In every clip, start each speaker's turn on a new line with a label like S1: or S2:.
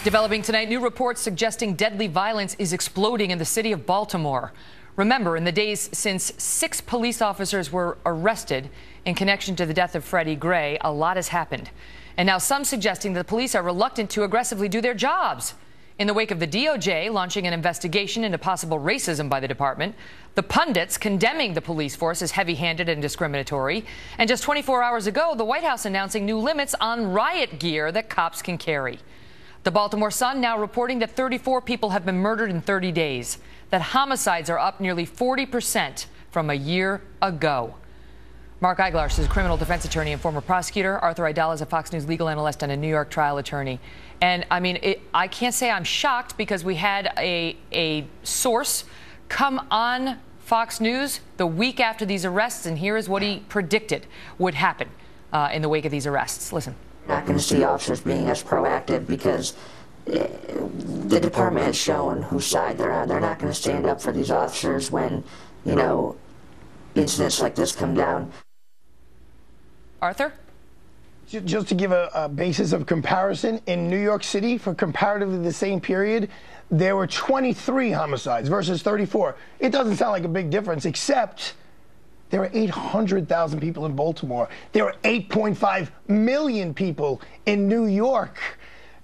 S1: Developing tonight, new reports suggesting deadly violence is exploding in the city of Baltimore. Remember, in the days since 6 police officers were arrested in connection to the death of Freddie Gray, a lot has happened. And now some suggesting that the police are reluctant to aggressively do their jobs. In the wake of the DOJ launching an investigation into possible racism by the department, the pundits condemning the police force as heavy-handed and discriminatory, and just 24 hours ago, the White House announcing new limits on riot gear that cops can carry. The Baltimore Sun now reporting that 34 people have been murdered in 30 days, that homicides are up nearly 40% from a year ago. Mark Eiglarz is a criminal defense attorney and former prosecutor. Arthur Aidala is a Fox News legal analyst and a New York trial attorney. And I mean, I can't say I'm shocked because we had a source come on Fox News the week after these arrests, and here is what he predicted would happen in the wake of these arrests. Listen.
S2: Not going to see officers being as proactive because the department has shown whose side they're on. They're not going to stand up for these officers when, you know, incidents like this come down.
S1: Arthur?
S3: Just to give a basis of comparison, in New York City, for comparatively the same period, there were 23 homicides versus 34. It doesn't sound like a big difference, except there are 800,000 people in Baltimore. There are 8.5 million people in New York.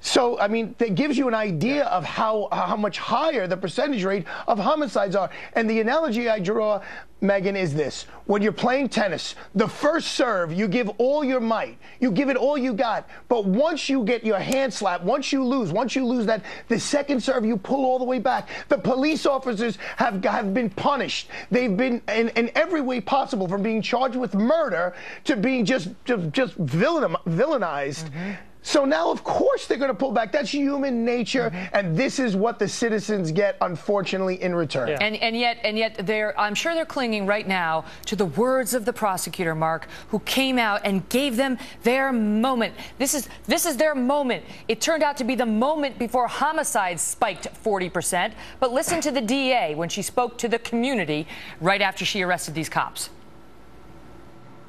S3: So, I mean, that gives you an idea of how much higher the percentage rate of homicides are. And the analogy I draw, Megan, is this. When you're playing tennis, the first serve, you give all your might. You give it all you got. But once you get your hand slapped, once you lose that, the second serve, you pull all the way back. The police officers have been punished. They've been, in every way possible, from being charged with murder to being just villainized. Mm-hmm. So now, of course, they're going to pull back. That's human nature, and this is what the citizens get, unfortunately, in return.
S1: Yeah. And yet, I'm sure they're clinging right now to the words of the prosecutor, Mark, who came out and gave them their moment. This is their moment. It turned out to be the moment before homicides spiked 40%. But listen to the DA when she spoke to the community right after she arrested these cops.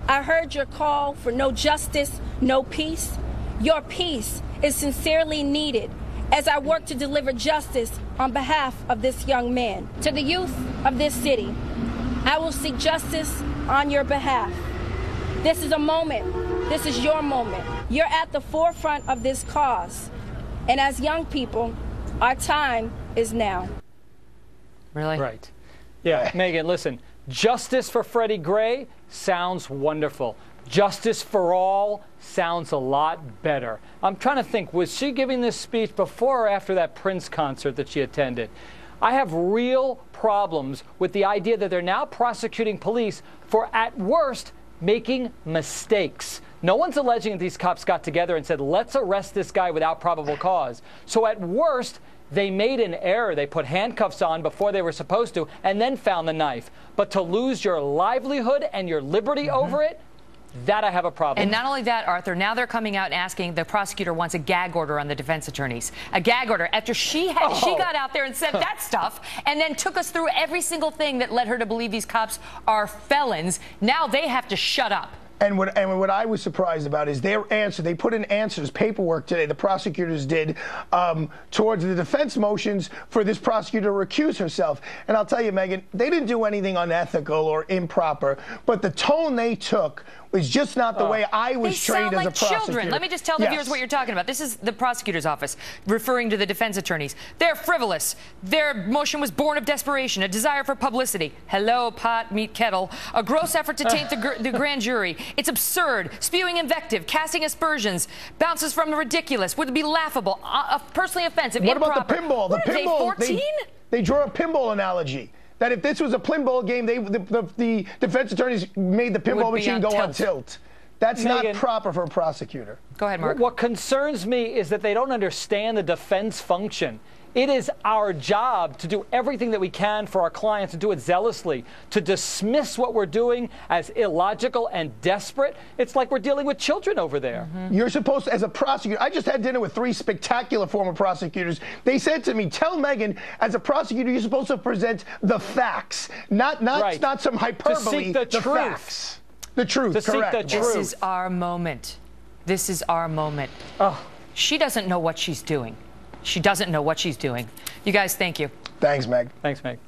S4: I heard your call for no justice, no peace. Your peace is sincerely needed as I work to deliver justice on behalf of this young man. To the youth of this city, I will seek justice on your behalf. This is a moment. This is your moment. You're at the forefront of this cause. And as young people, our time is now.
S1: Really?
S5: Right. Yeah, Megan, listen. Justice for Freddie Gray sounds wonderful. Justice for all sounds a lot better. I'm trying to think, was she giving this speech before or after that Prince concert that she attended? I have real problems with the idea that they're now prosecuting police for, at worst, making mistakes. No one's alleging that these cops got together and said, let's arrest this guy without probable cause. So at worst, they made an error. They put handcuffs on before they were supposed to and then found the knife. But to lose your livelihood and your liberty over it, that I have a problem.
S1: And not only that, Arthur, now they're coming out and asking, the prosecutor wants a gag order on the defense attorneys. A gag order after she got out there and said that stuff and then took us through every single thing that led her to believe these cops are felons. Now they have to shut up.
S3: And what I was surprised about is their answer. They put in answers, paperwork today, the prosecutors did, towards the defense motions for this prosecutor to recuse herself. And I'll tell you, Megan, they didn't do anything unethical or improper, but the tone they took was just not the way I was trained as a prosecutor.
S1: Children. Let me just tell the viewers what you're talking about. This is the prosecutor's office referring to the defense attorneys. They're frivolous. Their motion was born of desperation, a desire for publicity. Hello, pot, meet kettle. A gross effort to taint the grand jury. It's absurd, spewing invective, casting aspersions, bounces from the ridiculous, would be laughable, personally offensive,
S3: What
S1: improper.
S3: about the pinball?
S1: What
S3: The
S1: are
S3: pinball,
S1: they, 14?
S3: They draw a pinball analogy. That if this was a pinball game, the defense attorneys made the pinball machine go on tilt. That's
S5: Megan,
S3: not proper for a prosecutor.
S1: Go ahead, Mark.
S5: What concerns me is that they don't understand the defense function. It is our job to do everything that we can for our clients, to do it zealously, to dismiss what we're doing as illogical and desperate. It's like we're dealing with children over there.
S3: Mm-hmm. You're supposed to, as a prosecutor, I just had dinner with 3 spectacular former prosecutors. They said to me, tell Megan, as a prosecutor, you're supposed to present the facts, not some hyperbole,
S5: to seek the truth.
S3: Facts. The truth,
S5: to
S3: correct.
S5: Seek the truth.
S1: This is our moment. This is our moment.
S5: Oh.
S1: She doesn't know what she's doing. She doesn't know what she's doing. You guys, thank you.
S3: Thanks, Meg.
S5: Thanks, Meg.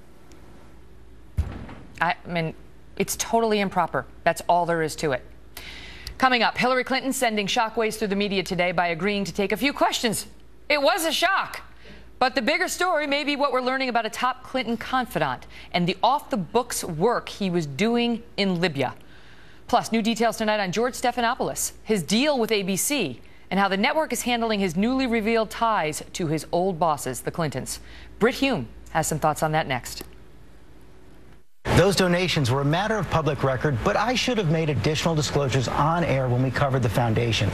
S1: I mean, it's totally improper. That's all there is to it. Coming up, Hillary Clinton sending shockwaves through the media today by agreeing to take a few questions. It was a shock. But the bigger story may be what we're learning about a top Clinton confidant and the off-the-books work he was doing in Libya. Plus, new details tonight on George Stephanopoulos, his deal with ABC, and how the network is handling his newly revealed ties to his old bosses, the Clintons. Britt Hume has some thoughts on that next.
S6: Those donations were a matter of public record, but I should have made additional disclosures on air when we covered the foundation.